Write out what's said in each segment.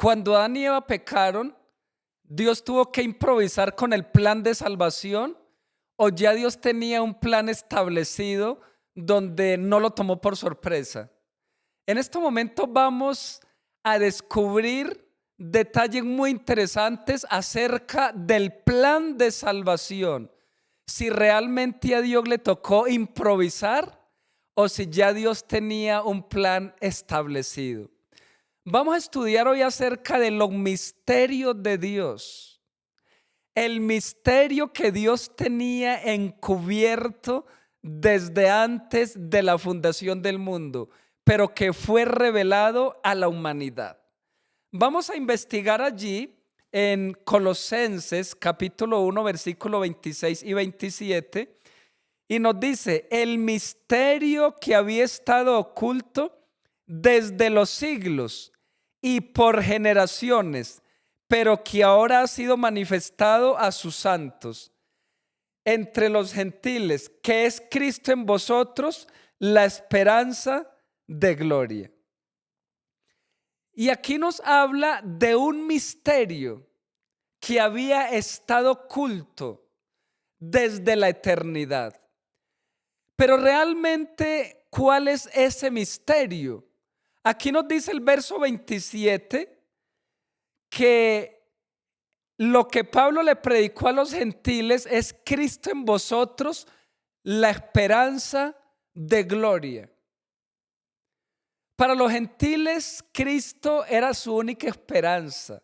Cuando Adán y Eva pecaron, ¿Dios tuvo que improvisar con el plan de salvación o ya Dios tenía un plan establecido donde no lo tomó por sorpresa? En este momento vamos a descubrir detalles muy interesantes acerca del plan de salvación. Si realmente a Dios le tocó improvisar o si ya Dios tenía un plan establecido. Vamos a estudiar hoy acerca de los misterios de Dios. El misterio que Dios tenía encubierto desde antes de la fundación del mundo, pero que fue revelado a la humanidad. Vamos a investigar allí en Colosenses capítulo 1, versículo 26 y 27, y nos dice: el misterio que había estado oculto desde los siglos y por generaciones, pero que ahora ha sido manifestado a sus santos entre los gentiles, que es Cristo en vosotros, la esperanza de gloria. Y aquí nos habla de un misterio que había estado oculto desde la eternidad. Pero realmente, ¿cuál es ese misterio? Aquí nos dice el verso 27 que lo que Pablo le predicó a los gentiles es Cristo en vosotros, la esperanza de gloria. Para los gentiles, Cristo era su única esperanza.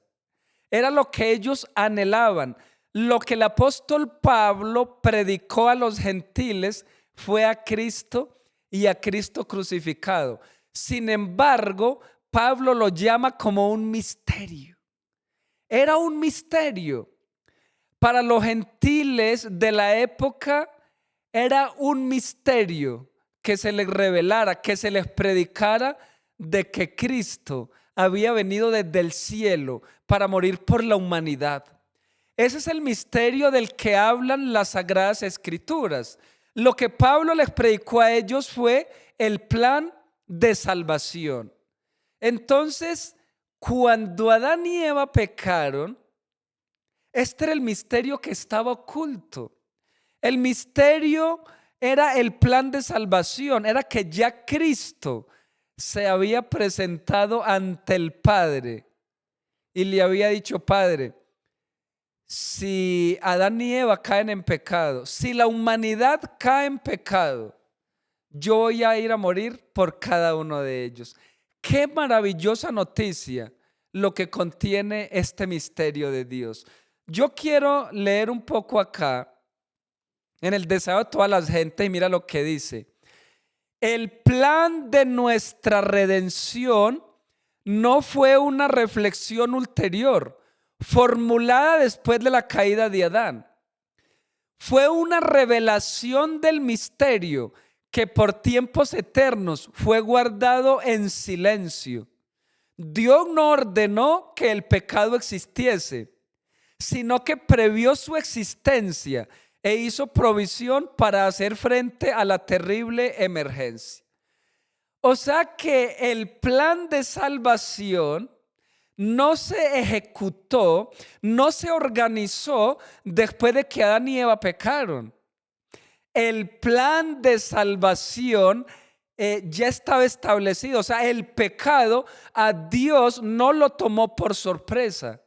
Era lo que ellos anhelaban. Lo que el apóstol Pablo predicó a los gentiles fue a Cristo y a Cristo crucificado. Sin embargo, Pablo lo llama como un misterio. Era un misterio. Para los gentiles de la época era un misterio que se les revelara, que se les predicara de que Cristo había venido desde el cielo para morir por la humanidad. Ese es el misterio del que hablan las Sagradas Escrituras. Lo que Pablo les predicó a ellos fue el plan de salvación. Entonces, cuando Adán y Eva pecaron, este era el misterio que estaba oculto. El misterio era el plan de salvación, era que ya Cristo se había presentado ante el Padre y le había dicho: Padre, si Adán y Eva caen en pecado, si la humanidad cae en pecado, yo voy a ir a morir por cada uno de ellos. Qué maravillosa noticia lo que contiene este misterio de Dios. Yo quiero leer un poco acá en el deseo de todas las gentes y mira lo que dice. El plan de nuestra redención no fue una reflexión ulterior, formulada después de la caída de Adán. Fue una revelación del misterio que por tiempos eternos fue guardado en silencio. Dios no ordenó que el pecado existiese, sino que previó su existencia e hizo provisión para hacer frente a la terrible emergencia. O sea que el plan de salvación no se ejecutó, no se organizó después de que Adán y Eva pecaron. El plan de salvación ya estaba establecido. O sea, el pecado a Dios no lo tomó por sorpresa.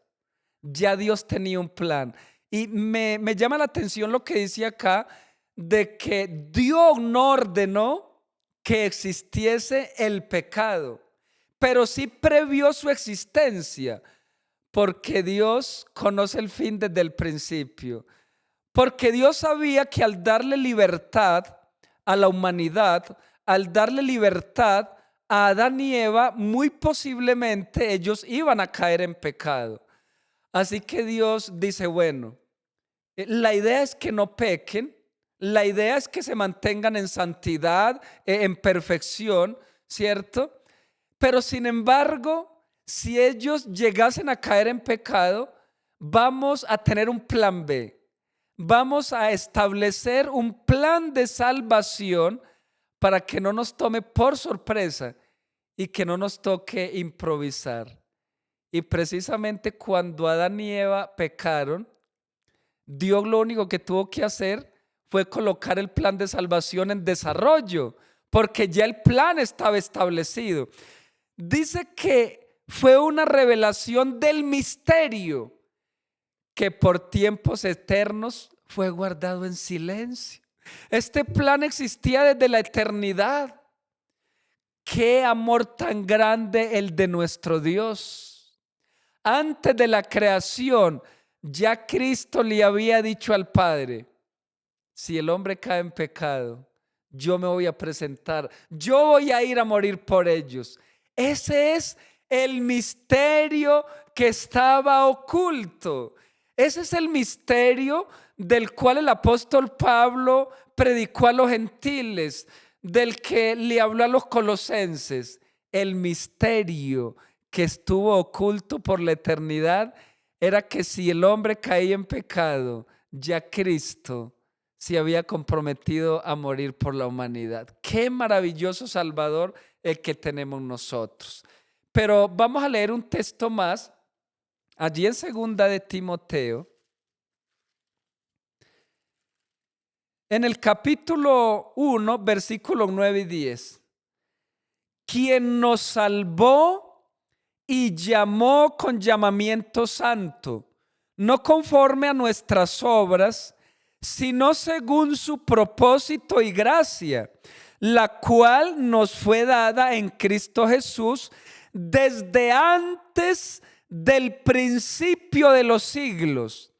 Ya Dios tenía un plan. Y me llama la atención lo que dice acá, de que Dios no ordenó que existiese el pecado, pero sí previó su existencia, porque Dios conoce el fin desde el principio. Porque Dios sabía que al darle libertad a la humanidad, al darle libertad a Adán y Eva, muy posiblemente ellos iban a caer en pecado. Así que Dios dice: bueno, la idea es que no pequen, la idea es que se mantengan en santidad, en perfección, ¿cierto? Pero sin embargo, si ellos llegasen a caer en pecado, vamos a tener un plan B. Vamos a establecer un plan de salvación para que no nos tome por sorpresa y que no nos toque improvisar. Y precisamente cuando Adán y Eva pecaron, Dios lo único que tuvo que hacer fue colocar el plan de salvación en desarrollo, porque ya el plan estaba establecido. Dice que fue una revelación del misterio que por tiempos eternos fue guardado en silencio. Este plan existía desde la eternidad. Qué amor tan grande el de nuestro Dios. Antes de la creación, ya Cristo le había dicho al Padre: si el hombre cae en pecado, yo me voy a presentar, yo voy a ir a morir por ellos. Ese es el misterio que estaba oculto. Ese es el misterio del cual el apóstol Pablo predicó a los gentiles, del que le habló a los colosenses. El misterio que estuvo oculto por la eternidad era que si el hombre caía en pecado, ya Cristo se había comprometido a morir por la humanidad. Qué maravilloso Salvador el que tenemos nosotros. Pero vamos a leer un texto más, allí en segunda de Timoteo, en el capítulo 1, versículos 9 y 10. Quien nos salvó y llamó con llamamiento santo, no conforme a nuestras obras, sino según su propósito y gracia, la cual nos fue dada en Cristo Jesús desde antes del principio de los siglos,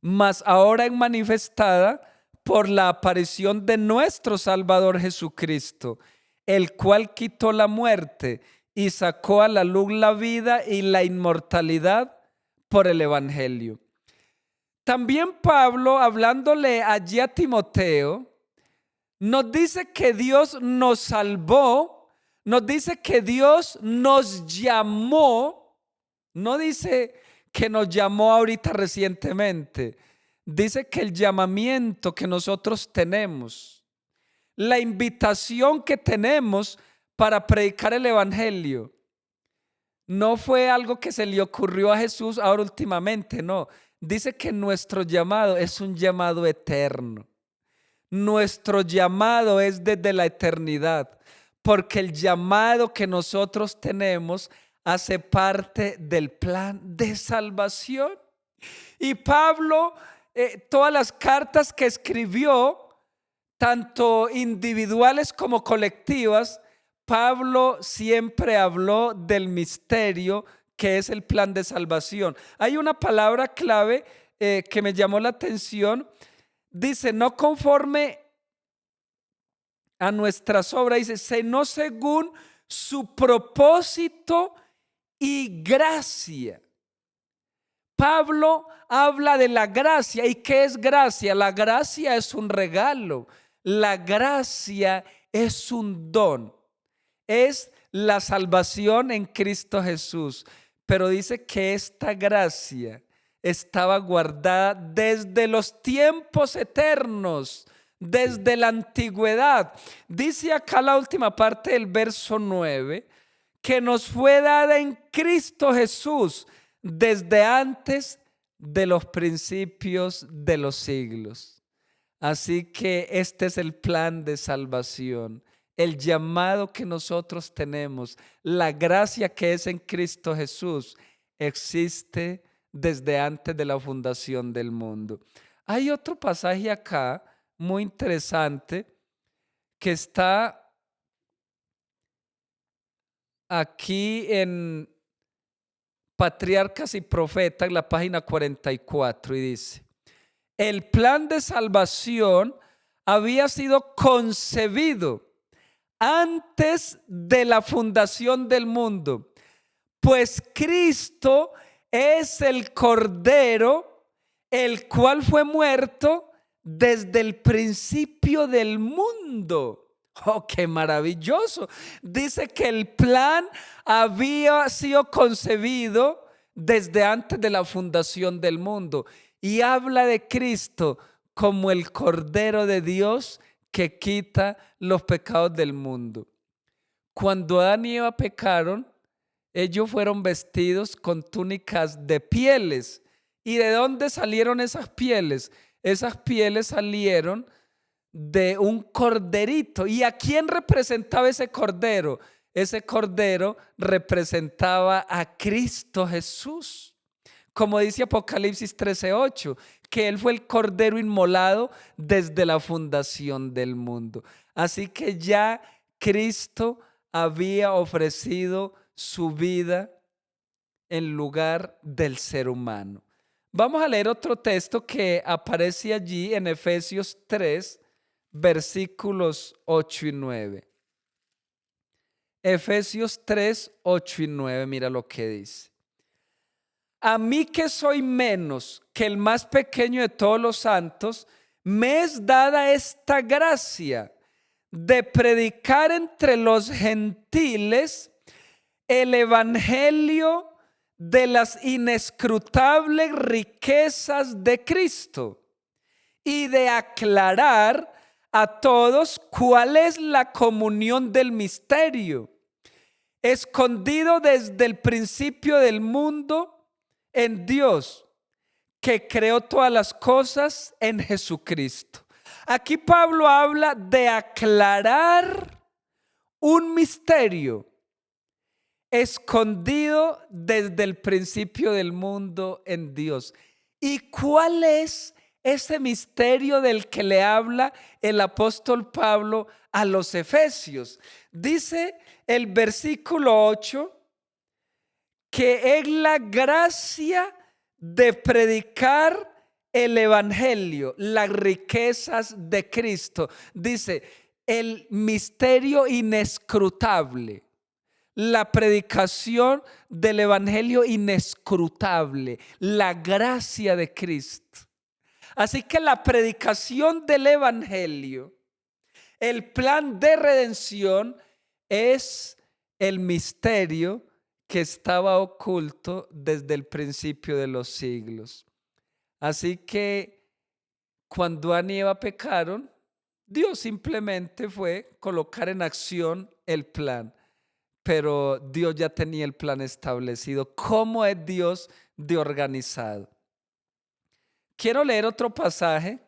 mas ahora es manifestada por la aparición de nuestro Salvador Jesucristo, el cual quitó la muerte y sacó a la luz la vida y la inmortalidad por el Evangelio. También Pablo, hablándole allí a Timoteo, nos dice que Dios nos salvó, nos dice que Dios nos llamó, no dice que nos llamó ahorita recientemente, dice que el llamamiento que nosotros tenemos, la invitación que tenemos para predicar el Evangelio, no fue algo que se le ocurrió a Jesús ahora últimamente, no. Dice que nuestro llamado es un llamado eterno. Nuestro llamado es desde la eternidad, porque el llamado que nosotros tenemos hace parte del plan de salvación. Y Pablo, todas las cartas que escribió, tanto individuales como colectivas, Pablo siempre habló del misterio que es el plan de salvación. Hay una palabra clave que me llamó la atención. Dice, no conforme a nuestras obras, dice, sino según su propósito y gracia. Pablo habla de la gracia. ¿Y qué es gracia? La gracia es un regalo. La gracia es un don. Es la salvación en Cristo Jesús. Pero dice que esta gracia estaba guardada desde los tiempos eternos, desde la antigüedad. Dice acá la última parte del verso 9, que nos fue dada en Cristo Jesús desde antes de los principios de los siglos. Así que este es el plan de salvación, el llamado que nosotros tenemos, la gracia que es en Cristo Jesús, existe desde antes de la fundación del mundo. Hay otro pasaje acá muy interesante que está aquí en Patriarcas y Profetas, en la página 44, y dice: el plan de salvación había sido concebido antes de la fundación del mundo, pues Cristo es el Cordero, el cual fue muerto desde el principio del mundo. ¡Oh, qué maravilloso! Dice que el plan había sido concebido desde antes de la fundación del mundo y habla de Cristo como el Cordero de Dios que quita los pecados del mundo. Cuando Adán y Eva pecaron, ellos fueron vestidos con túnicas de pieles. ¿Y de dónde salieron esas pieles? Esas pieles salieron de un corderito. ¿Y a quién representaba ese cordero? Ese cordero representaba a Cristo Jesús. Como dice Apocalipsis 13:8, que Él fue el cordero inmolado desde la fundación del mundo. Así que ya Cristo había ofrecido su vida en lugar del ser humano. Vamos a leer otro texto que aparece allí en Efesios 3, versículos 8 y 9. Efesios 3, 8 y 9, mira lo que dice. A mí que soy menos que el más pequeño de todos los santos, me es dada esta gracia de predicar entre los gentiles el evangelio de las inescrutables riquezas de Cristo y de aclarar a todos cuál es la comunión del misterio, escondido desde el principio del mundo en Dios, que creó todas las cosas en Jesucristo. Aquí Pablo habla de aclarar un misterio escondido desde el principio del mundo en Dios. ¿Y cuál es ese misterio del que le habla el apóstol Pablo a los efesios? Dice el versículo 8 que es la gracia de predicar el evangelio, las riquezas de Cristo. Dice, el misterio inescrutable, la predicación del evangelio inescrutable, la gracia de Cristo. Así que la predicación del evangelio, el plan de redención, es el misterio que estaba oculto desde el principio de los siglos. Así que cuando Adán y Eva pecaron, Dios simplemente fue colocar en acción el plan. Pero Dios ya tenía el plan establecido. ¿Cómo es Dios de organizado? Quiero leer otro pasaje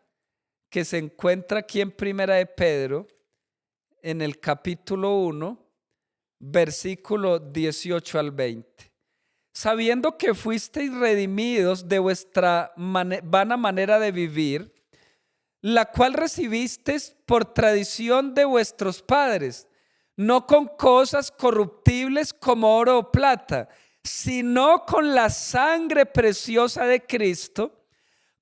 que se encuentra aquí en Primera de Pedro, en el capítulo 1, versículo 18 al 20. Sabiendo que fuisteis redimidos de vuestra vana manera de vivir, la cual recibisteis por tradición de vuestros padres, no con cosas corruptibles como oro o plata, sino con la sangre preciosa de Cristo,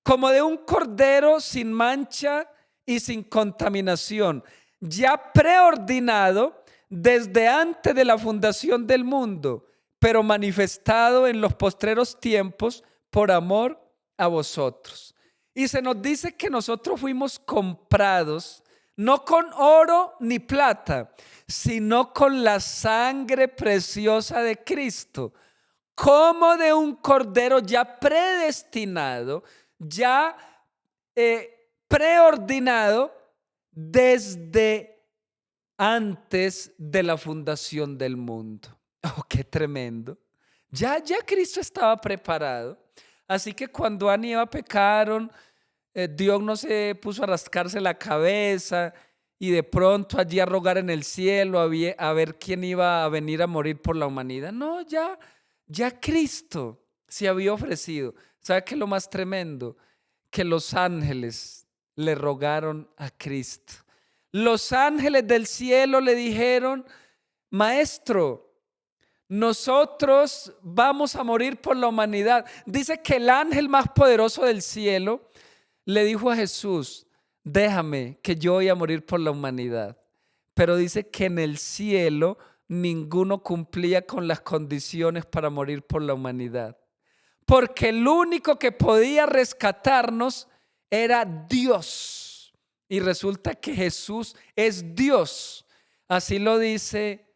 como de un cordero sin mancha y sin contaminación, ya preordinado desde antes de la fundación del mundo, pero manifestado en los postreros tiempos por amor a vosotros. Y se nos dice que nosotros fuimos comprados no con oro ni plata, sino con la sangre preciosa de Cristo, como de un cordero ya predestinado, ya preordinado desde antes de la fundación del mundo. Oh, qué tremendo. Ya Cristo estaba preparado. Así que cuando Adán y Eva pecaron, Dios no se puso a rascarse la cabeza y de pronto allí a rogar en el cielo a ver quién iba a venir a morir por la humanidad. No, ya Cristo se había ofrecido. ¿Sabe qué es lo más tremendo? Que los ángeles le rogaron a Cristo. Los ángeles del cielo le dijeron: Maestro, nosotros vamos a morir por la humanidad. Dice que el ángel más poderoso del cielo le dijo a Jesús: déjame, que yo voy a morir por la humanidad. Pero dice que en el cielo ninguno cumplía con las condiciones para morir por la humanidad, porque el único que podía rescatarnos era Dios. Y resulta que Jesús es Dios. Así lo dice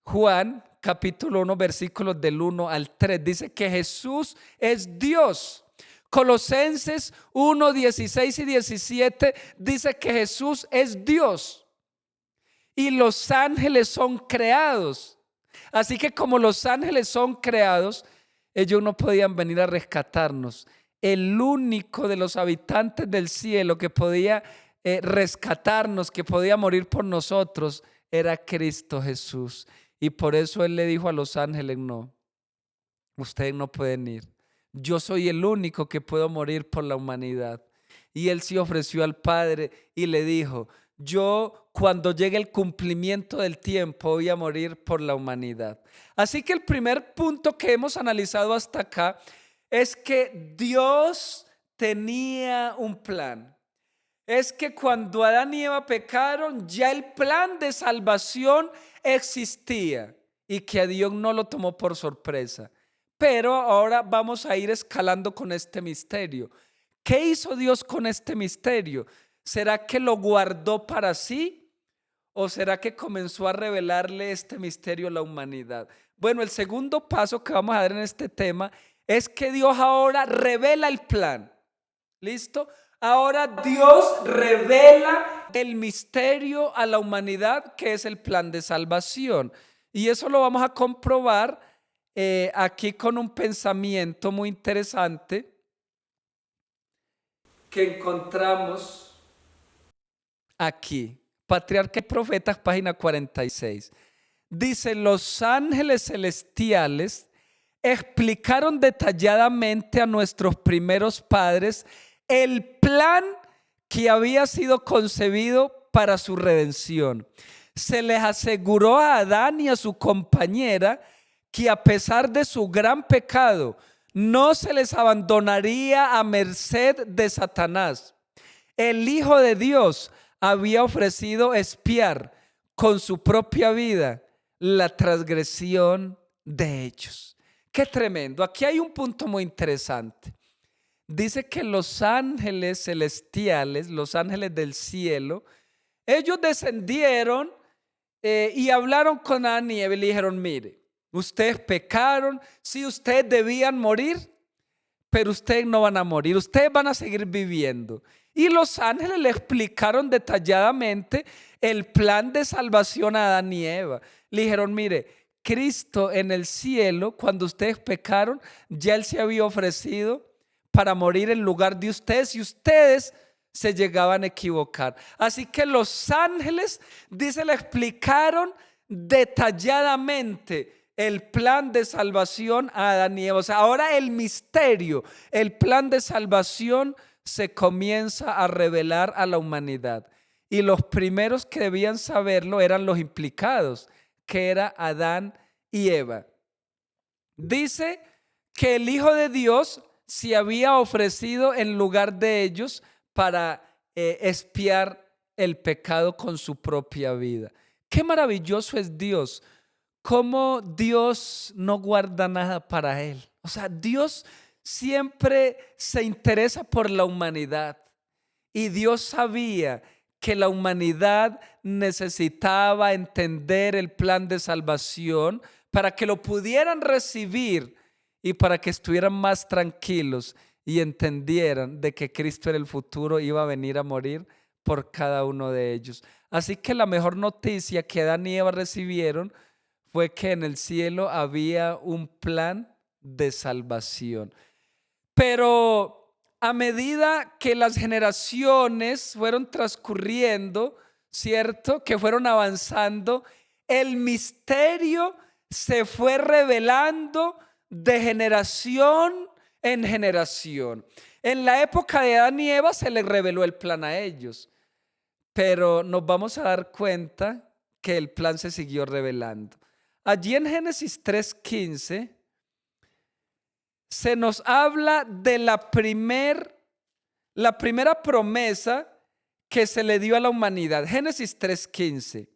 Juan capítulo 1, versículos del 1 al 3. Dice que Jesús es Dios. Colosenses 1, 16 y 17 dice que Jesús es Dios y los ángeles son creados. Así que como los ángeles son creados, ellos no podían venir a rescatarnos. El único de los habitantes del cielo que podía rescatarnos, que podía morir por nosotros, era Cristo Jesús. Y por eso Él le dijo a los ángeles: no, ustedes no pueden ir. Yo soy el único que puedo morir por la humanidad. Y Él se ofreció al Padre y le dijo: yo, cuando llegue el cumplimiento del tiempo, voy a morir por la humanidad. Así que el primer punto que hemos analizado hasta acá es que Dios tenía un plan. Es que cuando Adán y Eva pecaron, ya el plan de salvación existía y que a Dios no lo tomó por sorpresa. Pero ahora vamos a ir escalando con este misterio. ¿Qué hizo Dios con este misterio? ¿Será que lo guardó para sí? ¿O será que comenzó a revelarle este misterio a la humanidad? Bueno, el segundo paso que vamos a dar en este tema es que Dios ahora revela el plan. ¿Listo? Ahora Dios revela el misterio a la humanidad, que es el plan de salvación. Y eso lo vamos a comprobar aquí con un pensamiento muy interesante que encontramos aquí. Patriarca y Profetas, página 46. Dice: los ángeles celestiales explicaron detalladamente a nuestros primeros padres el plan que había sido concebido para su redención. Se les aseguró a Adán y a su compañera que a pesar de su gran pecado, no se les abandonaría a merced de Satanás. El Hijo de Dios había ofrecido expiar con su propia vida la transgresión de ellos. Qué tremendo. Aquí hay un punto muy interesante. Dice que los ángeles celestiales, los ángeles del cielo, ellos descendieron y hablaron con Adán y Eva y le dijeron: mire, ustedes pecaron, sí, ustedes debían morir, pero ustedes no van a morir, ustedes van a seguir viviendo. Y los ángeles le explicaron detalladamente el plan de salvación a Adán y Eva. Le dijeron: mire, Cristo en el cielo, cuando ustedes pecaron, ya Él se había ofrecido para morir en lugar de ustedes, y ustedes se llegaban a equivocar. Así que los ángeles, dice, le explicaron detalladamente el plan de salvación a Adán y Eva. O sea, ahora el misterio, el plan de salvación se comienza a revelar a la humanidad. Y los primeros que debían saberlo eran los implicados, que era Adán y Eva. Dice que el Hijo de Dios se había ofrecido en lugar de ellos para expiar el pecado con su propia vida. Qué maravilloso es Dios. Cómo Dios no guarda nada para Él. O sea, Dios siempre se interesa por la humanidad. Y Dios sabía que la humanidad necesitaba entender el plan de salvación para que lo pudieran recibir y para que estuvieran más tranquilos y entendieran de que Cristo en el futuro iba a venir a morir por cada uno de ellos. Así que la mejor noticia que Adán y Eva recibieron fue que en el cielo había un plan de salvación. Pero a medida que las generaciones fueron transcurriendo, ¿cierto? Que fueron avanzando, el misterio se fue revelando de generación en generación. En la época de Adán y Eva se les reveló el plan a ellos, pero nos vamos a dar cuenta que el plan se siguió revelando. Allí en Génesis 3:15 se nos habla de la primera promesa que se le dio a la humanidad. Génesis 3:15.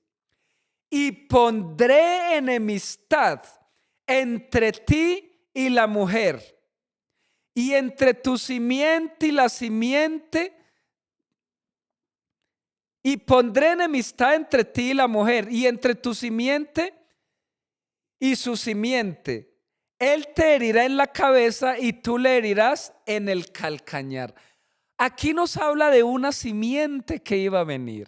Y pondré enemistad entre ti y la mujer, y entre tu simiente y la simiente, y pondré enemistad entre ti y la mujer, y entre tu simiente y su simiente. Él te herirá en la cabeza y tú le herirás en el calcañar. Aquí nos habla de una simiente que iba a venir.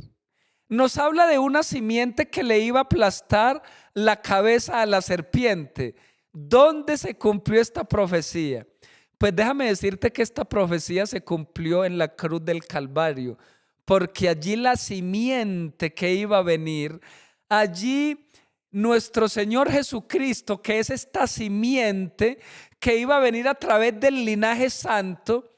nos habla de una simiente que le iba a aplastar la cabeza a la serpiente. ¿Dónde se cumplió esta profecía? Pues déjame decirte que esta profecía se cumplió en la cruz del Calvario, porque allí la simiente que iba a venir, allí nuestro Señor Jesucristo, que es esta simiente que iba a venir a través del linaje santo,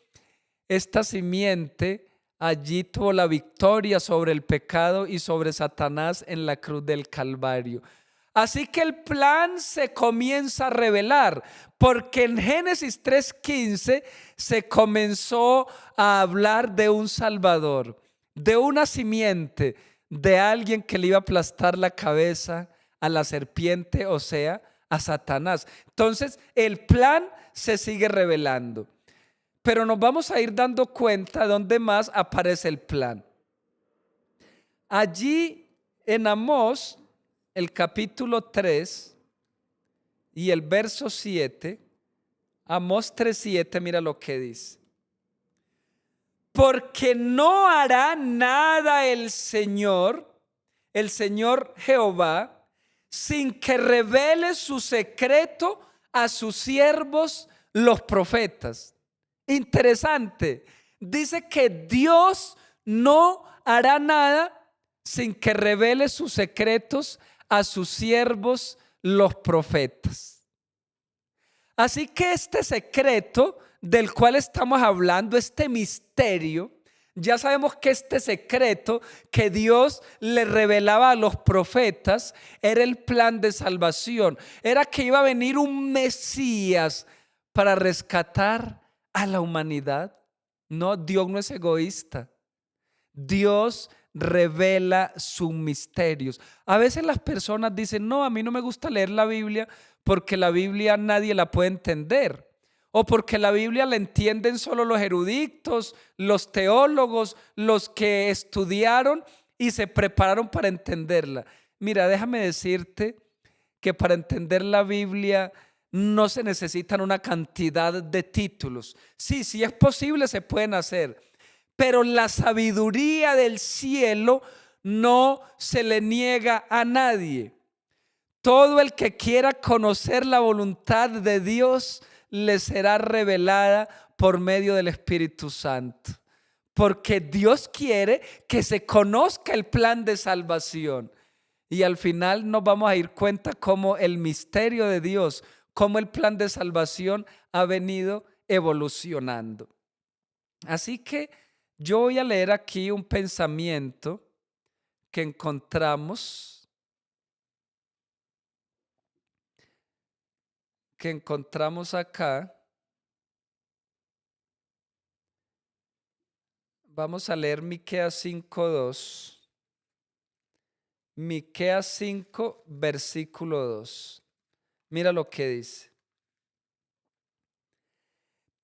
esta simiente allí tuvo la victoria sobre el pecado y sobre Satanás en la cruz del Calvario. Así que el plan se comienza a revelar, porque en Génesis 3:15 se comenzó a hablar de un Salvador, de una simiente, de alguien que le iba a aplastar la cabeza a la serpiente, o sea, a Satanás. Entonces el plan se sigue revelando, pero nos vamos a ir dando cuenta de dónde más aparece el plan. Allí en Amós, el capítulo 3 y el verso 7, Amós 3:7, mira lo que dice. Porque no hará nada el Señor Jehová, sin que revele su secreto a sus siervos los profetas. Interesante. Dice que Dios no hará nada sin que revele sus secretos a sus siervos los profetas. Así que este secreto del cual estamos hablando, este misterio, ya sabemos que este secreto que Dios le revelaba a los profetas era el plan de salvación. Era que iba a venir un Mesías para rescatar a la humanidad. No, Dios no es egoísta. Dios revela sus misterios. A veces las personas dicen, no, a mí no me gusta leer la Biblia porque la Biblia nadie la puede entender. O porque la Biblia la entienden solo los eruditos, los teólogos, los que estudiaron y se prepararon para entenderla. Mira, déjame decirte que para entender la Biblia no se necesitan una cantidad de títulos. Sí, sí es posible, se pueden hacer. Pero la sabiduría del cielo no se le niega a nadie. Todo el que quiera conocer la voluntad de Dios le será revelada por medio del Espíritu Santo. Porque Dios quiere que se conozca el plan de salvación. Y al final nos vamos a dar cuenta cómo el misterio de Dios, cómo el plan de salvación ha venido evolucionando. Así que yo voy a leer aquí un pensamiento que encontramos acá. Vamos a leer Miqueas 5:2. Miqueas 5, versículo 2. Mira lo que dice.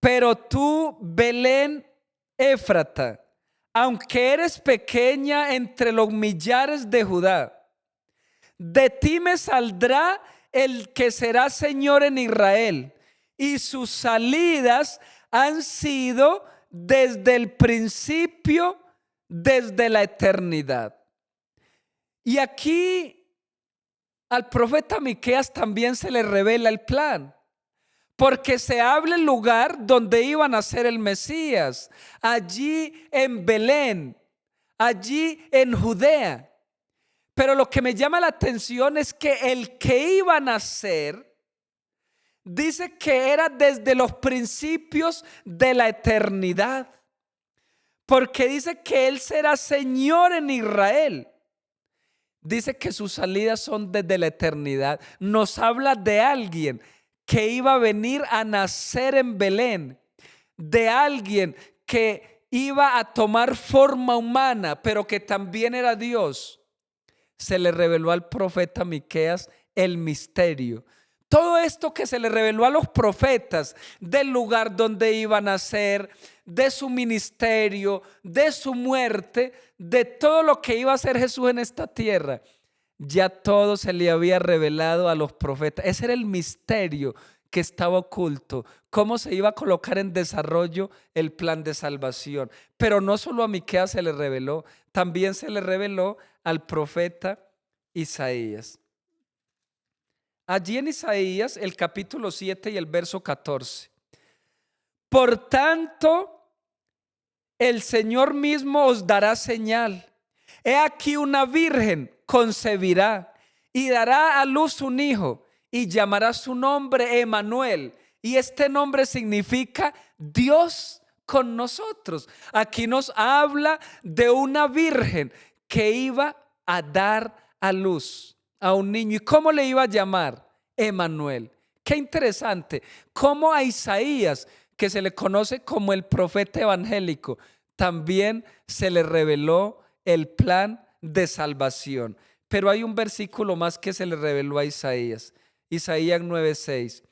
Pero tú, Belén Éfrata, aunque eres pequeña entre los millares de Judá, de ti me saldrá el que será Señor en Israel, y sus salidas han sido desde el principio, desde la eternidad. Y aquí al profeta Miqueas también se le revela el plan, porque se habla el lugar donde iba a nacer el Mesías, allí en Belén, allí en Judea. Pero lo que me llama la atención es que el que iba a nacer, dice que era desde los principios de la eternidad, porque dice que él será Señor en Israel. Dice que sus salidas son desde la eternidad. Nos habla de alguien que iba a venir a nacer en Belén, de alguien que iba a tomar forma humana, pero que también era Dios. Se le reveló al profeta Miqueas el misterio. Todo esto que se le reveló a los profetas del lugar donde iba a nacer, de su ministerio, de su muerte, de todo lo que iba a hacer Jesús en esta tierra, ya todo se le había revelado a los profetas. Ese era el misterio que estaba oculto, cómo se iba a colocar en desarrollo el plan de salvación. Pero no solo a Miqueas se le reveló, también se le reveló al profeta Isaías. Allí en Isaías, el capítulo 7 y el verso 14. Por tanto, el Señor mismo os dará señal. He aquí una virgen concebirá y dará a luz un hijo y llamará su nombre Emmanuel. Y este nombre significa Dios con nosotros. Aquí nos habla de una virgen que iba a dar a luz a un niño. ¿Y cómo le iba a llamar? Emmanuel. Qué interesante. Cómo a Isaías, que se le conoce como el profeta evangélico, también se le reveló el plan de salvación. Pero hay un versículo más que se le reveló a Isaías. Isaías 9:6.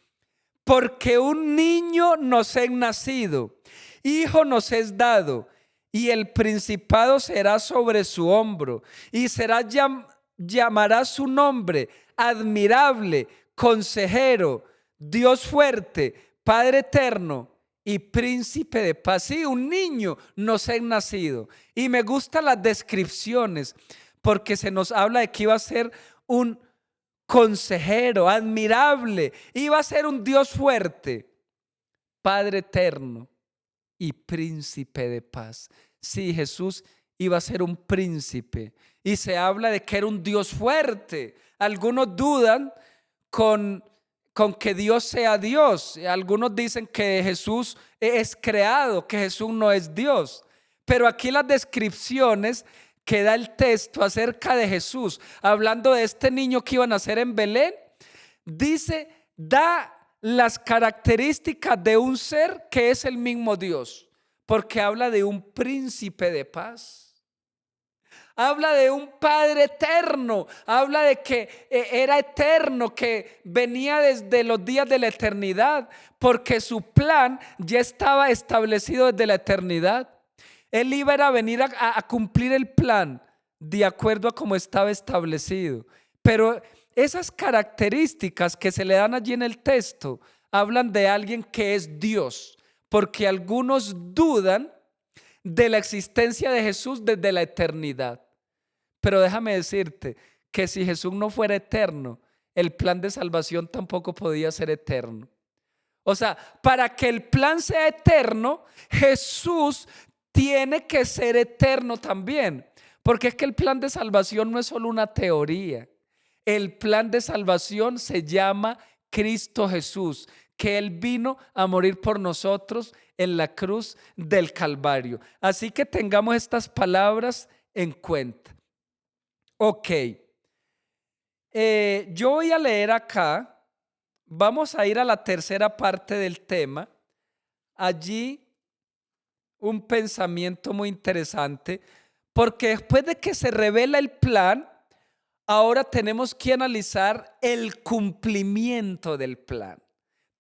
Porque un niño nos es nacido, hijo nos es dado, y el principado será sobre su hombro, y llamará su nombre admirable, consejero, Dios fuerte, Padre eterno y príncipe de paz. Sí, un niño nos es nacido. Y me gustan las descripciones porque se nos habla de que iba a ser un consejero, admirable, iba a ser un Dios fuerte, Padre eterno y príncipe de paz. Sí, Jesús iba a ser un príncipe y se habla de que era un Dios fuerte. Algunos dudan con que Dios sea Dios. Algunos dicen que Jesús es creado, que Jesús no es Dios. Pero aquí las descripciones que da el texto acerca de Jesús, hablando de este niño que iba a nacer en Belén, dice, da las características de un ser que es el mismo Dios, porque habla de un príncipe de paz. Habla de un Padre eterno, habla de que era eterno, que venía desde los días de la eternidad, porque su plan ya estaba establecido desde la eternidad. Él iba a venir a cumplir el plan de acuerdo a como estaba establecido. Pero esas características que se le dan allí en el texto hablan de alguien que es Dios, porque algunos dudan de la existencia de Jesús desde la eternidad. Pero déjame decirte que si Jesús no fuera eterno, el plan de salvación tampoco podía ser eterno. O sea, para que el plan sea eterno, Jesús tiene que ser eterno también. Porque es que el plan de salvación no es solo una teoría. El plan de salvación se llama Cristo Jesús, que Él vino a morir por nosotros en la cruz del Calvario. Así que tengamos estas palabras en cuenta. Ok, yo voy a leer acá, vamos a ir a la tercera parte del tema. Allí un pensamiento muy interesante, porque después de que se revela el plan, ahora tenemos que analizar el cumplimiento del plan.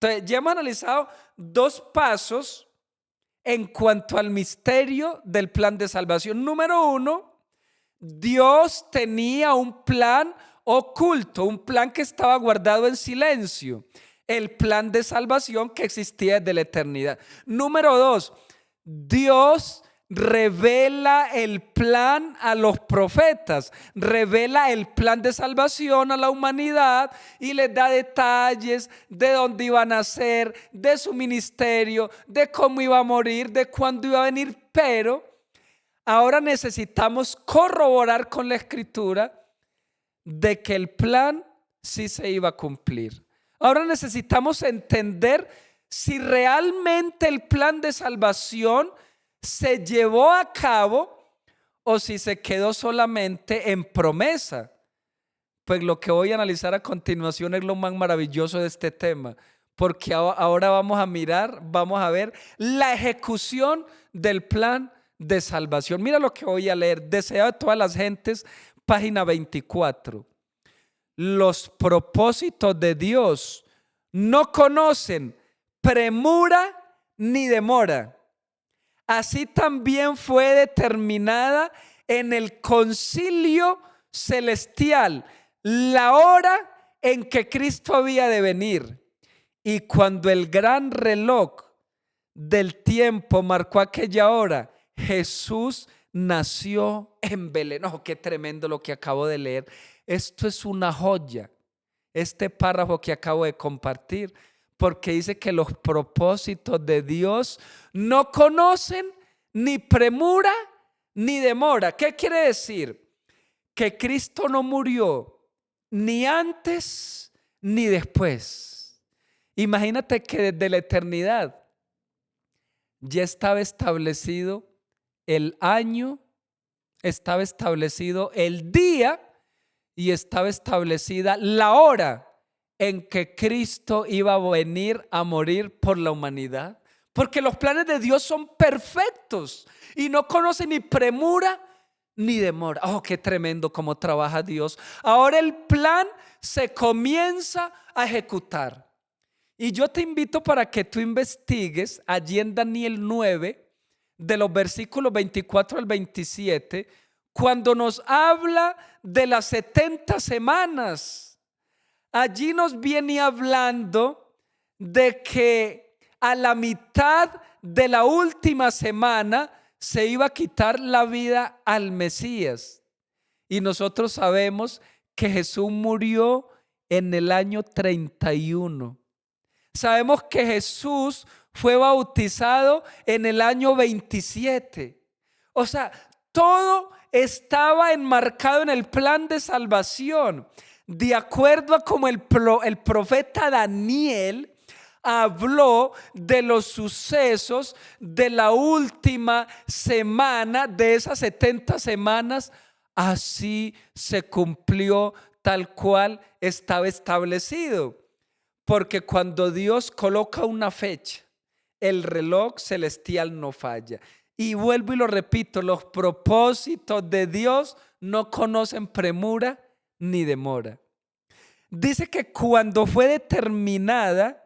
Entonces, ya hemos analizado dos pasos en cuanto al misterio del plan de salvación. Número uno, Dios tenía un plan oculto, un plan que estaba guardado en silencio, el plan de salvación que existía desde la eternidad. Número dos, Dios revela el plan a los profetas, revela el plan de salvación a la humanidad y les da detalles de dónde iba a nacer, de su ministerio, de cómo iba a morir, de cuándo iba a venir. Pero ahora necesitamos corroborar con la Escritura de que el plan sí se iba a cumplir. Ahora necesitamos entender si realmente el plan de salvación se llevó a cabo o si se quedó solamente en promesa. Pues lo que voy a analizar a continuación es lo más maravilloso de este tema, porque ahora vamos a mirar, vamos a ver la ejecución del plan de salvación. Mira lo que voy a leer, Deseo de todas las gentes, página 24. Los propósitos de Dios no conocen premura ni demora. Así también fue determinada en el concilio celestial la hora en que Cristo había de venir. Y cuando el gran reloj del tiempo marcó aquella hora, Jesús nació en Belén. Oh, qué tremendo lo que acabo de leer. Esto es una joya, este párrafo que acabo de compartir, porque dice que los propósitos de Dios no conocen ni premura ni demora. ¿Qué quiere decir? Que Cristo no murió ni antes ni después. Imagínate que desde la eternidad ya estaba establecido el año, estaba establecido el día y estaba establecida la hora en que Cristo iba a venir a morir por la humanidad. Porque los planes de Dios son perfectos y no conocen ni premura ni demora. Oh, qué tremendo cómo trabaja Dios. Ahora el plan se comienza a ejecutar. Y yo te invito para que tú investigues allí en Daniel 9, de los versículos 24 al 27, cuando nos habla de las 70 semanas. Allí nos viene hablando de que a la mitad de la última semana se iba a quitar la vida al Mesías. Y nosotros sabemos que Jesús murió en el año 31. Sabemos que Jesús fue bautizado en el año 27. O sea, todo estaba enmarcado en el plan de salvación, de acuerdo a como el profeta Daniel habló de los sucesos de la última semana, de esas 70 semanas. Así se cumplió tal cual estaba establecido. Porque cuando Dios coloca una fecha, el reloj celestial no falla. Y vuelvo y lo repito, los propósitos de Dios no conocen premura ni demora. Dice que cuando fue determinada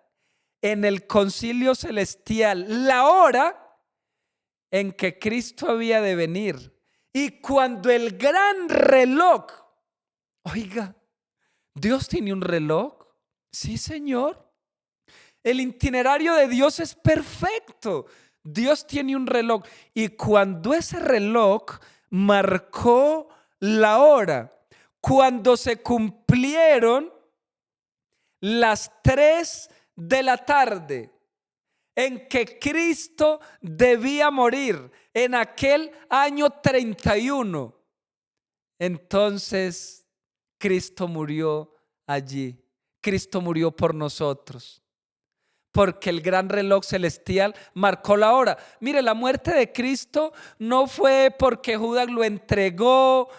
en el concilio celestial la hora en que Cristo había de venir, y cuando el gran reloj, oiga, ¿Dios tiene un reloj? Sí, Señor. El itinerario de Dios es perfecto. Dios tiene un reloj. Y cuando ese reloj marcó la hora, cuando se cumplieron las 3 de la tarde, en que Cristo debía morir en aquel año 31, entonces Cristo murió allí. Cristo murió por nosotros, porque el gran reloj celestial marcó la hora. Mire, la muerte de Cristo no fue porque Judas lo entregó,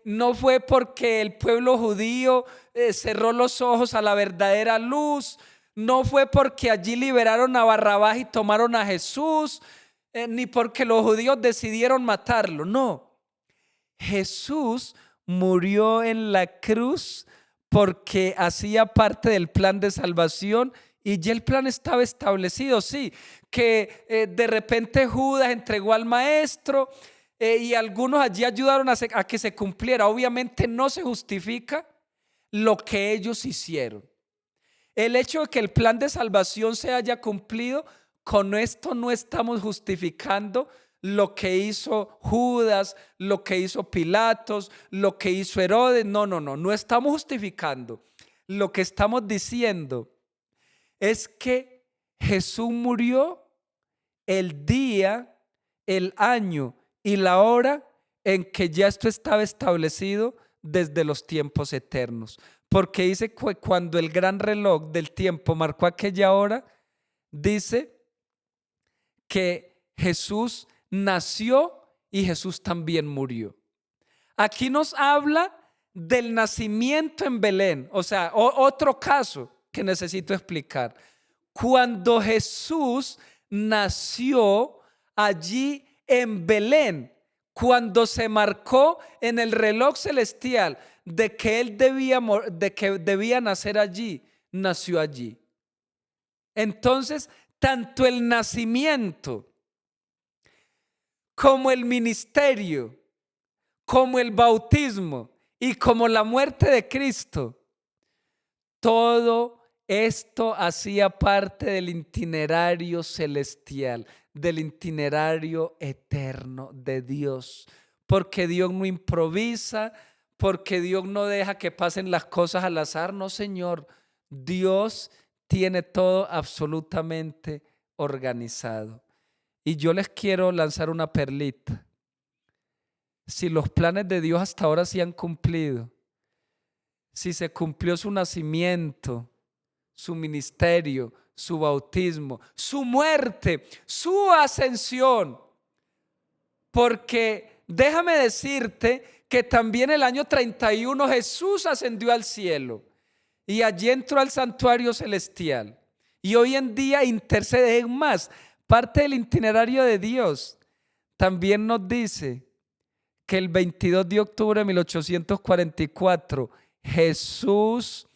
no fue porque el pueblo judío cerró los ojos a la verdadera luz, no fue porque allí liberaron a Barrabás y tomaron a Jesús, ni porque los judíos decidieron matarlo. No, Jesús murió en la cruz porque hacía parte del plan de salvación y ya el plan estaba establecido. Sí, que de repente Judas entregó al maestro y algunos allí ayudaron a que se cumpliera. Obviamente no se justifica lo que ellos hicieron. El hecho de que el plan de salvación se haya cumplido, con esto no estamos justificando lo que hizo Judas, lo que hizo Pilatos, lo que hizo Herodes. No estamos justificando. Lo que estamos diciendo es que Jesús murió el día, el año y la hora en que ya esto estaba establecido desde los tiempos eternos. Porque dice que cuando el gran reloj del tiempo marcó aquella hora, dice que Jesús nació y Jesús también murió. Aquí nos habla del nacimiento en Belén. O sea, otro caso que necesito explicar. Cuando Jesús nació allí en Belén, cuando se marcó en el reloj celestial de que él debía nacer allí, nació allí. Entonces, tanto el nacimiento como el ministerio, como el bautismo y como la muerte de Cristo, todo Esto hacía parte del itinerario celestial, del itinerario eterno de Dios, porque Dios no improvisa, porque Dios no deja que pasen las cosas al azar, no, Señor. Dios tiene todo absolutamente organizado. Y yo les quiero lanzar una perlita. Si los planes de Dios hasta ahora se han cumplido, si se cumplió su nacimiento, su ministerio, su bautismo, su muerte, su ascensión, porque déjame decirte que también el año 31 Jesús ascendió al cielo y allí entró al santuario celestial y hoy en día intercede. En más, parte del itinerario de Dios también nos dice que el 22 de octubre de 1844 Jesús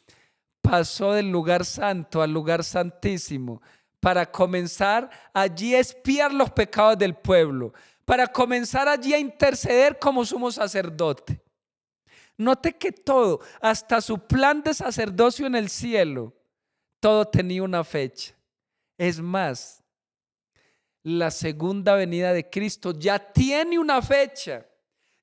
pasó del lugar santo al lugar santísimo para comenzar allí a expiar los pecados del pueblo, para comenzar allí a interceder como sumo sacerdote. Note que todo, hasta su plan de sacerdocio en el cielo, todo tenía una fecha. Es más, la segunda venida de Cristo ya tiene una fecha.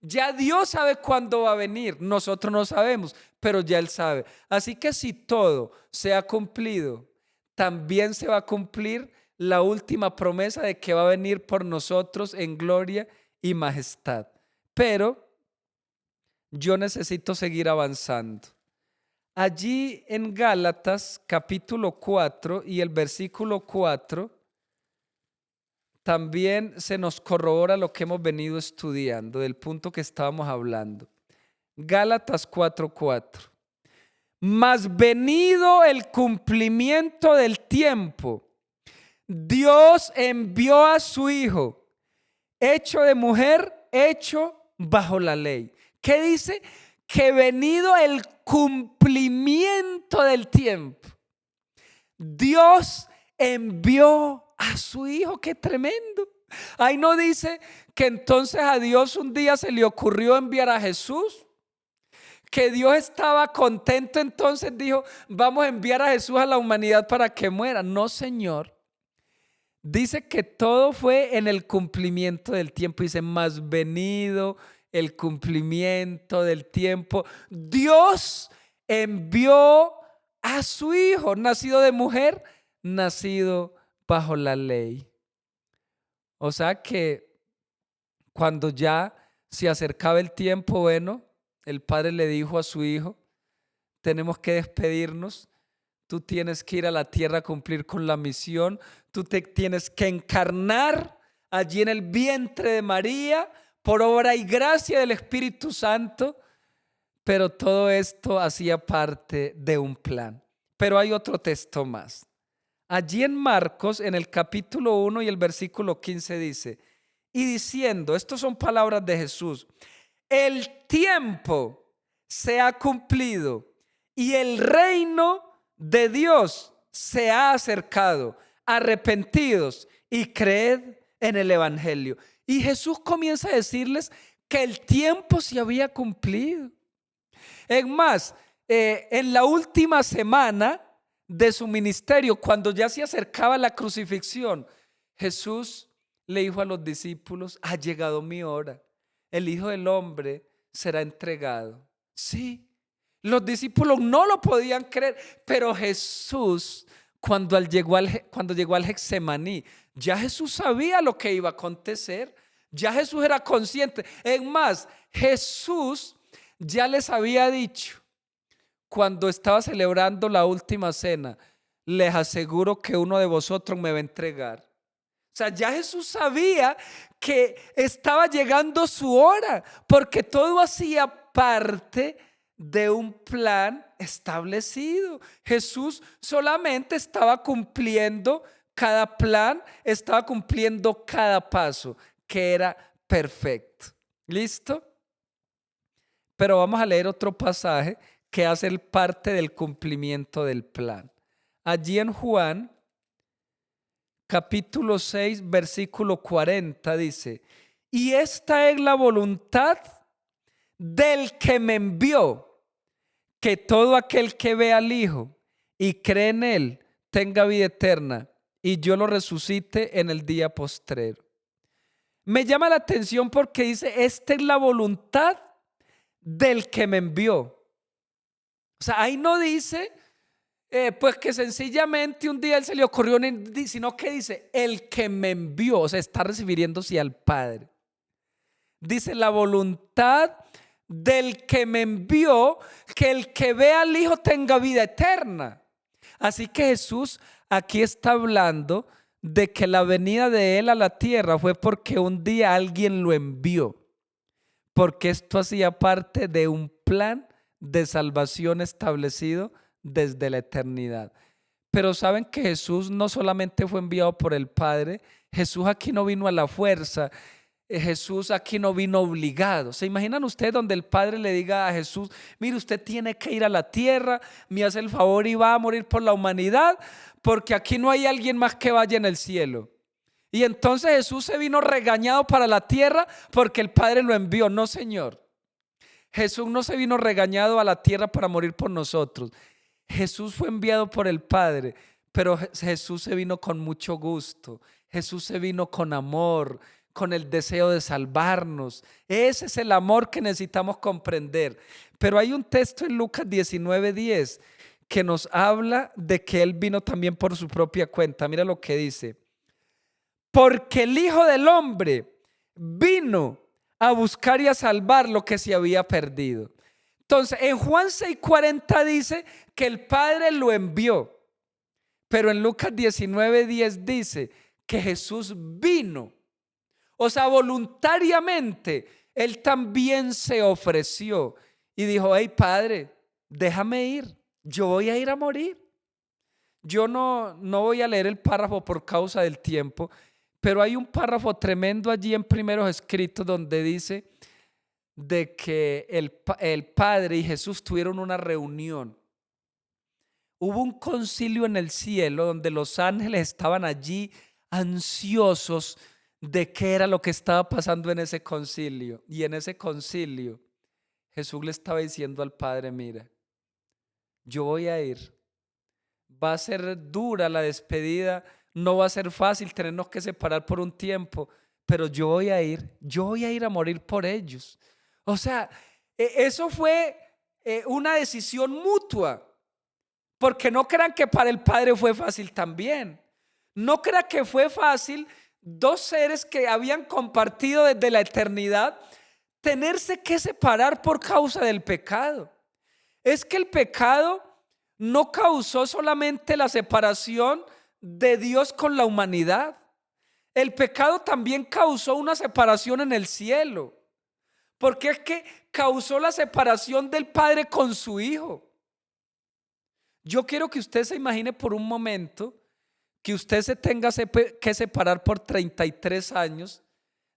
Ya Dios sabe cuándo va a venir, nosotros no sabemos, pero ya Él sabe. Así que si todo se ha cumplido, también se va a cumplir la última promesa de que va a venir por nosotros en gloria y majestad. Pero yo necesito seguir avanzando. Allí en Gálatas capítulo 4 y el versículo 4, también se nos corrobora lo que hemos venido estudiando, del punto que estábamos hablando. Gálatas 4:4. Mas venido el cumplimiento del tiempo, Dios envió a su Hijo, hecho de mujer, hecho bajo la ley. ¿Qué dice? Que venido el cumplimiento del tiempo, Dios envió a su Hijo. ¡Qué tremendo! Ahí no dice que entonces a Dios un día se le ocurrió enviar a Jesús, que Dios estaba contento, entonces dijo, vamos a enviar a Jesús a la humanidad para que muera. No, Señor. Dice que todo fue en el cumplimiento del tiempo. Dice, más venido el cumplimiento del tiempo, Dios envió a su Hijo, nacido de mujer, nacido bajo la ley. O sea que cuando ya se acercaba el tiempo, bueno, el padre le dijo a su hijo, tenemos que despedirnos, tú tienes que ir a la tierra a cumplir con la misión, tú te tienes que encarnar allí en el vientre de María por obra y gracia del Espíritu Santo, pero todo esto hacía parte de un plan. Pero hay otro texto más. Allí en Marcos, en el capítulo 1 y el versículo 15 dice, y diciendo, estas son palabras de Jesús, el tiempo se ha cumplido y el reino de Dios se ha acercado. Arrepentidos y creed en el evangelio. Y Jesús comienza a decirles que el tiempo se había cumplido. Es más, en la última semana de su ministerio, cuando ya se acercaba la crucifixión, Jesús le dijo a los discípulos, ha llegado mi hora, el Hijo del Hombre será entregado. Sí, los discípulos no lo podían creer, pero Jesús, cuando llegó al Getsemaní, ya Jesús sabía lo que iba a acontecer, ya Jesús era consciente. Es más, Jesús ya les había dicho, cuando estaba celebrando la última cena, les aseguro que uno de vosotros me va a entregar. O sea, ya Jesús sabía que estaba llegando su hora, porque todo hacía parte de un plan establecido. Jesús solamente estaba cumpliendo cada plan, estaba cumpliendo cada paso, que era perfecto. ¿Listo? Pero vamos a leer otro pasaje que hace parte del cumplimiento del plan. Allí en Juan, capítulo 6, versículo 40 dice, y esta es la voluntad del que me envió, que todo aquel que ve al Hijo y cree en Él tenga vida eterna y yo lo resucite en el día postrero. Me llama la atención porque dice, esta es la voluntad del que me envió. O sea, ahí no dice, pues que sencillamente un día él se le ocurrió, sino que dice, el que me envió, o sea, está refiriéndose al Padre. Dice, la voluntad del que me envió, que el que vea al Hijo tenga vida eterna. Así que Jesús aquí está hablando de que la venida de Él a la tierra fue porque un día alguien lo envió, porque esto hacía parte de un plan de salvación establecido desde la eternidad. Pero saben que Jesús no solamente fue enviado por el Padre, Jesús aquí no vino a la fuerza, Jesús aquí no vino obligado. ¿Se imaginan ustedes donde el Padre le diga a Jesús, mire, usted tiene que ir a la tierra, me hace el favor y va a morir por la humanidad, porque aquí no hay alguien más que vaya en el cielo? Y entonces Jesús se vino regañado para la tierra porque el Padre lo envió. No, Señor. Jesús no se vino regañado a la tierra para morir por nosotros. Jesús fue enviado por el Padre, pero Jesús se vino con mucho gusto. Jesús se vino con amor, con el deseo de salvarnos. Ese es el amor que necesitamos comprender. Pero hay un texto en Lucas 19:10 que nos habla de que Él vino también por su propia cuenta. Mira lo que dice. Porque el Hijo del Hombre vino a buscar y a salvar lo que se había perdido. Entonces, en Juan 6:40 dice que el Padre lo envió. Pero en Lucas 19:10 dice que Jesús vino. O sea, voluntariamente, Él también se ofreció y dijo, hey Padre, déjame ir, yo voy a ir a morir. Yo no voy a leer el párrafo por causa del tiempo, pero hay un párrafo tremendo allí en Primeros Escritos donde dice de que el Padre y Jesús tuvieron una reunión. Hubo un concilio en el cielo donde los ángeles estaban allí ansiosos de qué era lo que estaba pasando en ese concilio. Y en ese concilio Jesús le estaba diciendo al Padre, mira, yo voy a ir. Va a ser dura la despedida, no va a ser fácil tenernos que separar por un tiempo, pero yo voy a ir a morir por ellos. O sea, eso fue una decisión mutua, porque no crean que para el Padre fue fácil también. No crean que fue fácil dos seres que habían compartido desde la eternidad tenerse que separar por causa del pecado. Es que el pecado no causó solamente la separación de Dios con la humanidad. El pecado también causó una separación en el cielo, porque es que causó la separación del Padre con su Hijo. Yo quiero que usted se imagine por un momento que usted se tenga que separar por 33 años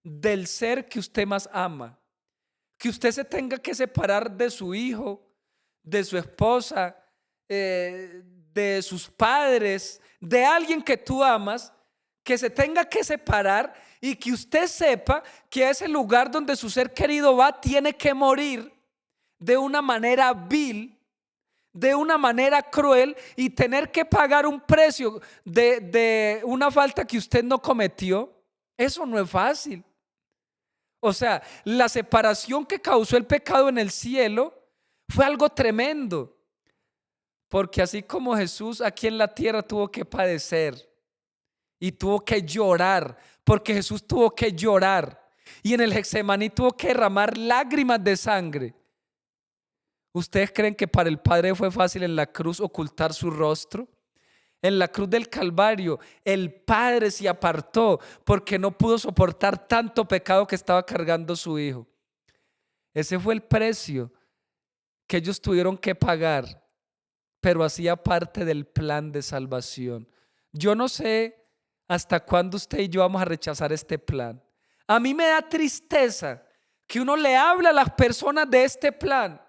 del ser que usted más ama, que usted se tenga que separar de su hijo, de su esposa, de sus padres, de alguien que tú amas, que se tenga que separar y que usted sepa que ese lugar donde su ser querido va tiene que morir de una manera vil, de una manera cruel y tener que pagar un precio de una falta que usted no cometió. Eso no es fácil. O sea, la separación que causó el pecado en el cielo fue algo tremendo. Porque así como Jesús aquí en la tierra tuvo que padecer y tuvo que llorar, porque Jesús tuvo que llorar y en el Getsemaní tuvo que derramar lágrimas de sangre. ¿Ustedes creen que para el Padre fue fácil en la cruz ocultar su rostro? En la cruz del Calvario, el Padre se apartó porque no pudo soportar tanto pecado que estaba cargando su Hijo. Ese fue el precio que ellos tuvieron que pagar, pero hacía parte del plan de salvación. Yo no sé hasta cuándo usted y yo vamos a rechazar este plan. A mí me da tristeza que uno le hable a las personas de este plan,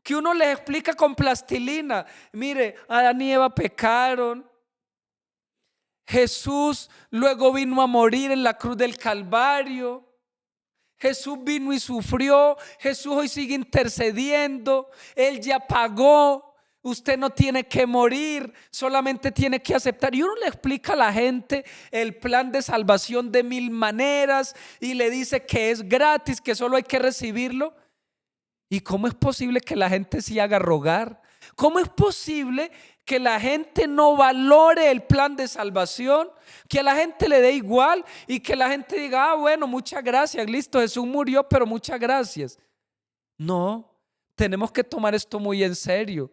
que uno les explica con plastilina. Mire, Adán y Eva pecaron. Jesús luego vino a morir en la cruz del Calvario. Jesús vino y sufrió. Jesús hoy sigue intercediendo. Él ya pagó. Usted no tiene que morir, solamente tiene que aceptar. Y uno le explica a la gente el plan de salvación de 1000 maneras y le dice que es gratis, que solo hay que recibirlo. ¿Y cómo es posible que la gente se haga rogar? ¿Cómo es posible que la gente no valore el plan de salvación? Que a la gente le dé igual y que la gente diga, bueno, muchas gracias, listo, Jesús murió, pero muchas gracias. No, tenemos que tomar esto muy en serio.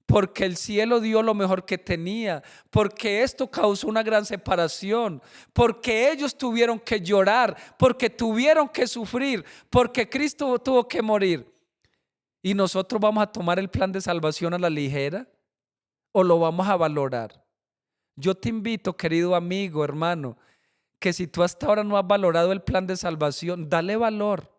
Porque el cielo dio lo mejor que tenía, porque esto causó una gran separación, porque ellos tuvieron que llorar, porque tuvieron que sufrir, porque Cristo tuvo que morir. ¿Y nosotros vamos a tomar el plan de salvación a la ligera o lo vamos a valorar? Yo te invito, querido amigo, hermano, que si tú hasta ahora no has valorado el plan de salvación, dale valor,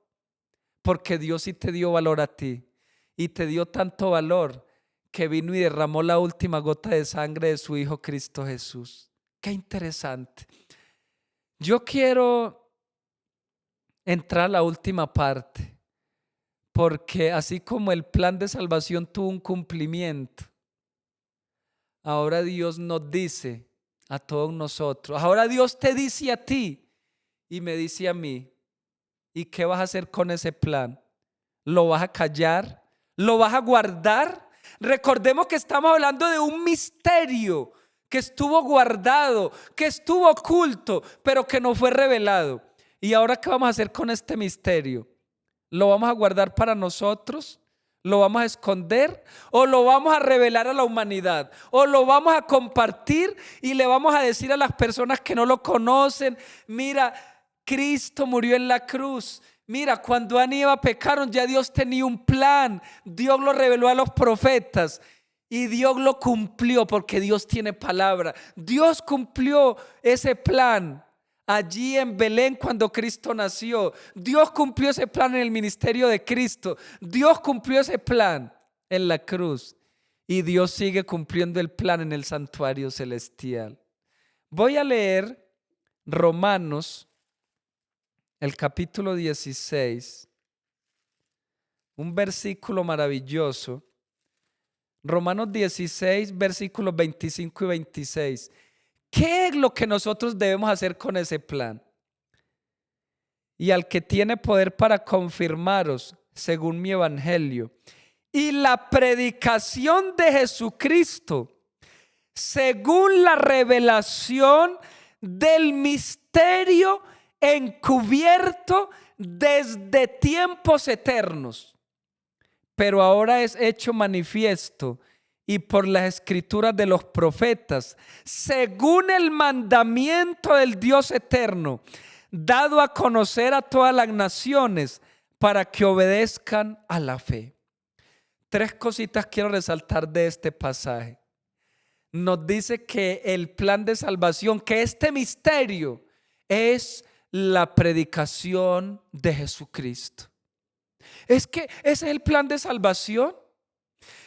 porque Dios sí te dio valor a ti y te dio tanto valor que vino y derramó la última gota de sangre de su Hijo Cristo Jesús. Qué interesante. Yo quiero entrar a la última parte, porque así como el plan de salvación tuvo un cumplimiento, ahora Dios nos dice a todos nosotros, ahora Dios te dice a ti y me dice a mí, ¿y qué vas a hacer con ese plan? ¿Lo vas a callar? ¿Lo vas a guardar? Recordemos que estamos hablando de un misterio que estuvo guardado, que estuvo oculto, pero que no fue revelado. ¿Y ahora qué vamos a hacer con este misterio? ¿Lo vamos a guardar para nosotros? ¿Lo vamos a esconder? ¿O lo vamos a revelar a la humanidad? ¿O lo vamos a compartir y le vamos a decir a las personas que no lo conocen, mira, Cristo murió en la cruz? Mira, cuando Adán y Eva pecaron, ya Dios tenía un plan. Dios lo reveló a los profetas y Dios lo cumplió porque Dios tiene palabra. Dios cumplió ese plan allí en Belén cuando Cristo nació. Dios cumplió ese plan en el ministerio de Cristo. Dios cumplió ese plan en la cruz y Dios sigue cumpliendo el plan en el santuario celestial. Voy a leer Romanos, el capítulo 16, un versículo maravilloso. Romanos 16, versículos 25 y 26. ¿Qué es lo que nosotros debemos hacer con ese plan? Y al que tiene poder para confirmaros, según mi evangelio, y la predicación de Jesucristo, según la revelación del misterio encubierto desde tiempos eternos, pero ahora es hecho manifiesto y por las escrituras de los profetas, según el mandamiento del Dios eterno, dado a conocer a todas las naciones para que obedezcan a la fe. 3 cositas quiero resaltar de este pasaje. Nos dice que el plan de salvación, que este misterio es la predicación de Jesucristo. Es que ese es el plan de salvación.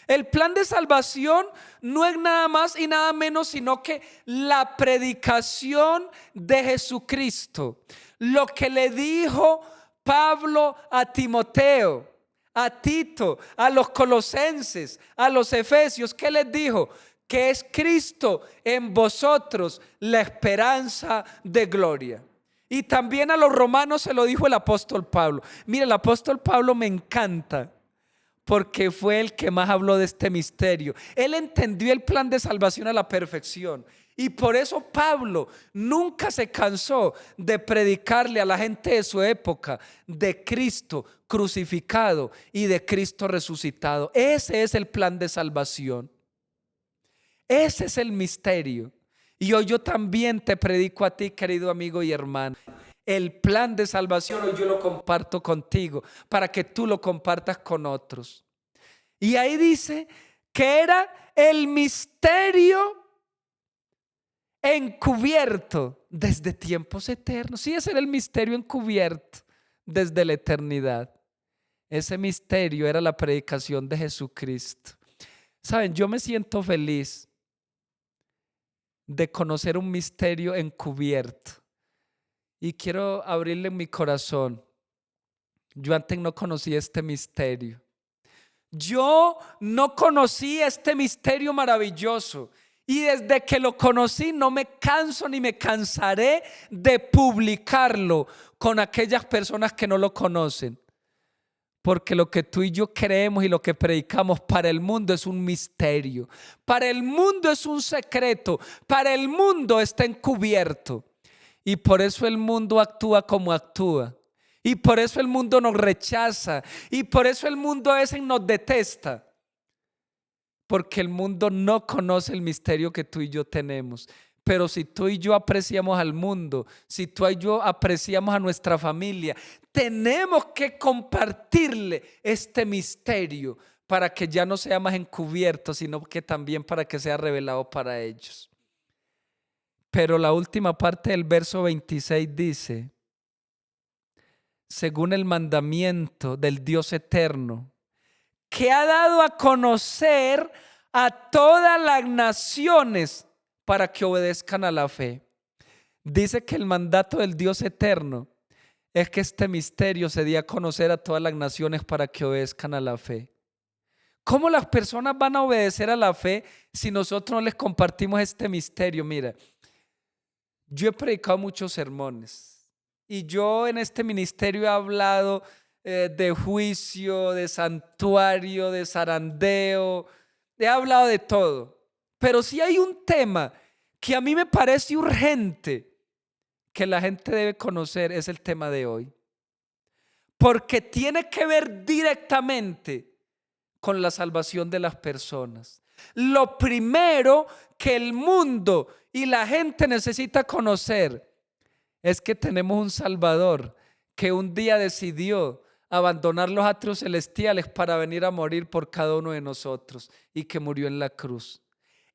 El plan de salvación no es nada más y nada menos sino que la predicación de Jesucristo. Lo que le dijo Pablo a Timoteo, a Tito, a los colosenses, a los efesios, ¿qué les dijo? Que es Cristo en vosotros la esperanza de gloria. Y también a los romanos se lo dijo el apóstol Pablo. Mira, el apóstol Pablo me encanta porque fue el que más habló de este misterio. Él entendió el plan de salvación a la perfección. Y por eso Pablo nunca se cansó de predicarle a la gente de su época de Cristo crucificado y de Cristo resucitado. Ese es el plan de salvación. Ese es el misterio. Y hoy yo también te predico a ti, querido amigo y hermano. El plan de salvación hoy yo lo comparto contigo para que tú lo compartas con otros. Y ahí dice que era el misterio encubierto desde tiempos eternos. Sí, ese era el misterio encubierto desde la eternidad. Ese misterio era la predicación de Jesucristo. Saben, yo me siento feliz de conocer un misterio encubierto y quiero abrirle mi corazón. Yo antes no conocía este misterio. Yo no conocí este misterio maravilloso y desde que lo conocí no me canso ni me cansaré de publicarlo con aquellas personas que no lo conocen. Porque lo que tú y yo creemos y lo que predicamos para el mundo es un misterio. Para el mundo es un secreto. Para el mundo está encubierto. Y por eso el mundo actúa como actúa. Y por eso el mundo nos rechaza. Y por eso el mundo a veces nos detesta. Porque el mundo no conoce el misterio que tú y yo tenemos. Pero si tú y yo apreciamos al mundo, si tú y yo apreciamos a nuestra familia, tenemos que compartirle este misterio para que ya no sea más encubierto, sino que también para que sea revelado para ellos. Pero la última parte del verso 26 dice: según el mandamiento del Dios eterno, que ha dado a conocer a todas las naciones para que obedezcan a la fe. Dice que el mandato del Dios eterno es que este misterio se dé a conocer a todas las naciones para que obedezcan a la fe. ¿Cómo las personas van a obedecer a la fe si nosotros no les compartimos este misterio? Mira, yo he predicado muchos sermones y yo en este ministerio he hablado de juicio, de santuario, de zarandeo, he hablado de todo. Pero si hay un tema que a mí me parece urgente que la gente debe conocer, es el tema de hoy. Porque tiene que ver directamente con la salvación de las personas. Lo primero que el mundo y la gente necesita conocer es que tenemos un Salvador que un día decidió abandonar los atrios celestiales para venir a morir por cada uno de nosotros y que murió en la cruz.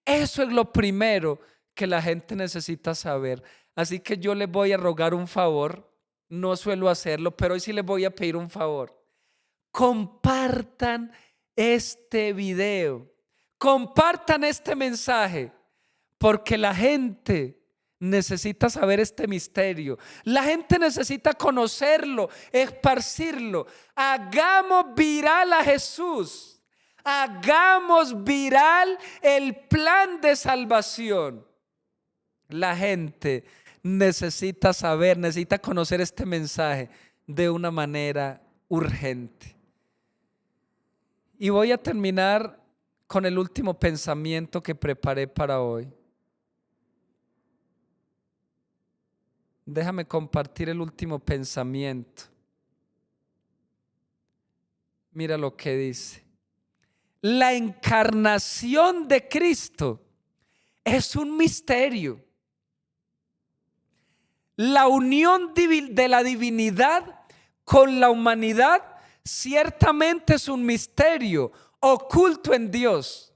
Eso es lo primero que la gente necesita saber. Así que yo les voy a rogar un favor. No suelo hacerlo, pero hoy sí les voy a pedir un favor. Compartan este video. Compartan este mensaje. Porque la gente necesita saber este misterio. La gente necesita conocerlo, esparcirlo. Hagamos viral a Jesús. Hagamos viral el plan de salvación. La gente necesita saber, necesita conocer este mensaje de una manera urgente. Y voy a terminar con el último pensamiento que preparé para hoy. Déjame compartir el último pensamiento. Mira lo que dice. La encarnación de Cristo es un misterio. La unión de la divinidad con la humanidad ciertamente es un misterio oculto en Dios.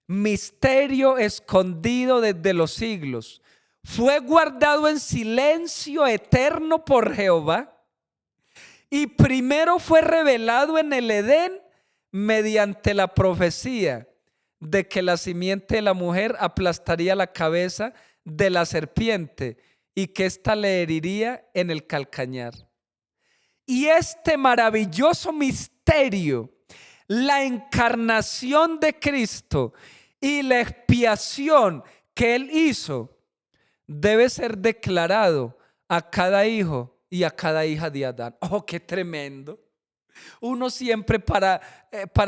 Misterio escondido desde los siglos. Fue guardado en silencio eterno por Jehová y primero fue revelado en el Edén mediante la profecía de que la simiente de la mujer aplastaría la cabeza de la serpiente y que ésta le heriría en el calcañar. Y este maravilloso misterio, la encarnación de Cristo y la expiación que Él hizo, debe ser declarado a cada hijo y a cada hija de Adán. ¡Oh, qué tremendo! Uno siempre para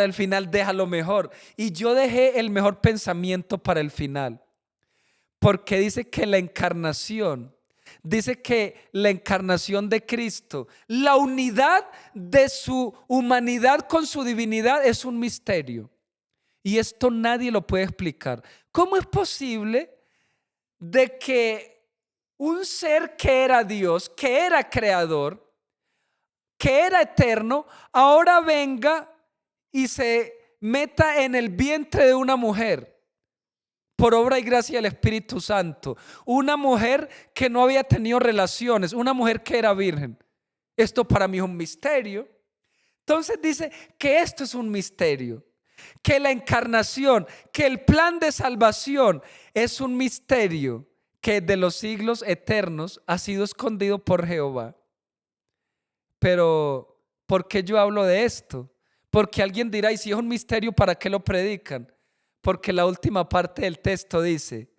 el final deja lo mejor. Y yo dejé el mejor pensamiento para el final. Porque dice que la encarnación de Cristo, la unidad de su humanidad con su divinidad es un misterio. Y esto nadie lo puede explicar. ¿Cómo es posible de que un ser que era Dios, que era creador, que era eterno, ahora venga y se meta en el vientre de una mujer por obra y gracia del Espíritu Santo? Una mujer que no había tenido relaciones, una mujer que era virgen. Esto para mí es un misterio. Entonces dice que esto es un misterio, que la encarnación, que el plan de salvación es un misterio que de los siglos eternos ha sido escondido por Jehová. Pero, ¿por qué yo hablo de esto? Porque alguien dirá, y si es un misterio, ¿para qué lo predican? Porque la última parte del texto dice,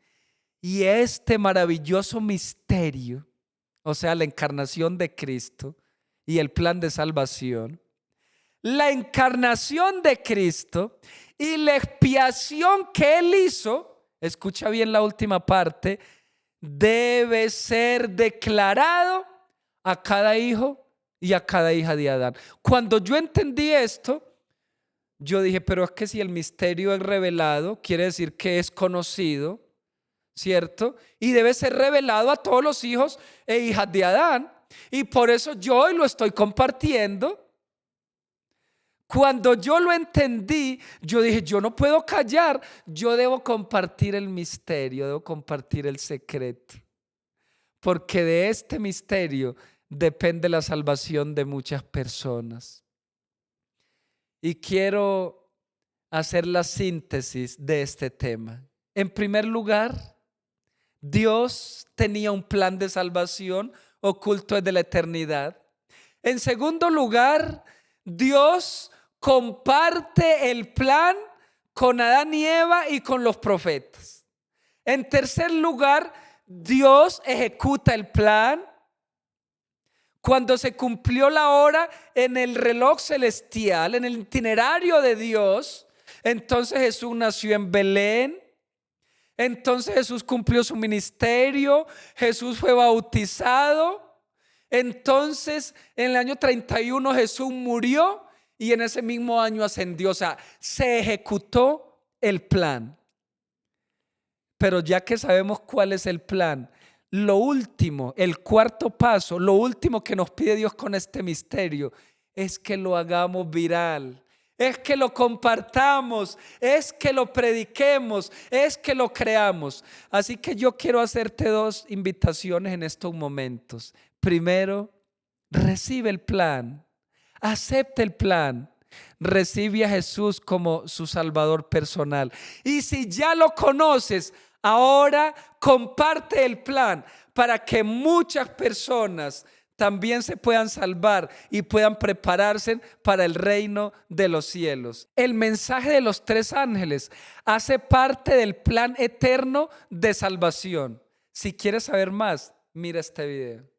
y este maravilloso misterio, o sea, la encarnación de Cristo y el plan de salvación, la encarnación de Cristo y la expiación que Él hizo, escucha bien la última parte, debe ser declarado a cada hijo y a cada hija de Adán. Cuando yo entendí esto, yo dije, pero es que si el misterio es revelado, quiere decir que es conocido, ¿cierto? Y debe ser revelado a todos los hijos e hijas de Adán. Y por eso yo hoy lo estoy compartiendo. Cuando yo lo entendí, yo dije, yo no puedo callar, yo debo compartir el misterio, debo compartir el secreto. Porque de este misterio depende la salvación de muchas personas. Y quiero hacer la síntesis de este tema. En primer lugar, Dios tenía un plan de salvación oculto desde la eternidad. En segundo lugar, Dios comparte el plan con Adán y Eva y con los profetas. En tercer lugar, Dios ejecuta el plan. Cuando se cumplió la hora en el reloj celestial, en el itinerario de Dios, entonces Jesús nació en Belén. Entonces Jesús cumplió su ministerio, Jesús fue bautizado. Entonces en el año 31 Jesús murió y en ese mismo año ascendió. O sea, se ejecutó el plan. Pero ya que sabemos cuál es el plan, lo último, el cuarto paso, lo último que nos pide Dios con este misterio es que lo hagamos viral. Es que lo compartamos, es que lo prediquemos, es que lo creamos. Así que yo quiero hacerte dos invitaciones en estos momentos. Primero, recibe el plan, acepta el plan, recibe a Jesús como su Salvador personal. Y si ya lo conoces, ahora comparte el plan para que muchas personas también se puedan salvar y puedan prepararse para el reino de los cielos. El mensaje de los tres ángeles hace parte del plan eterno de salvación. Si quieres saber más, mira este video.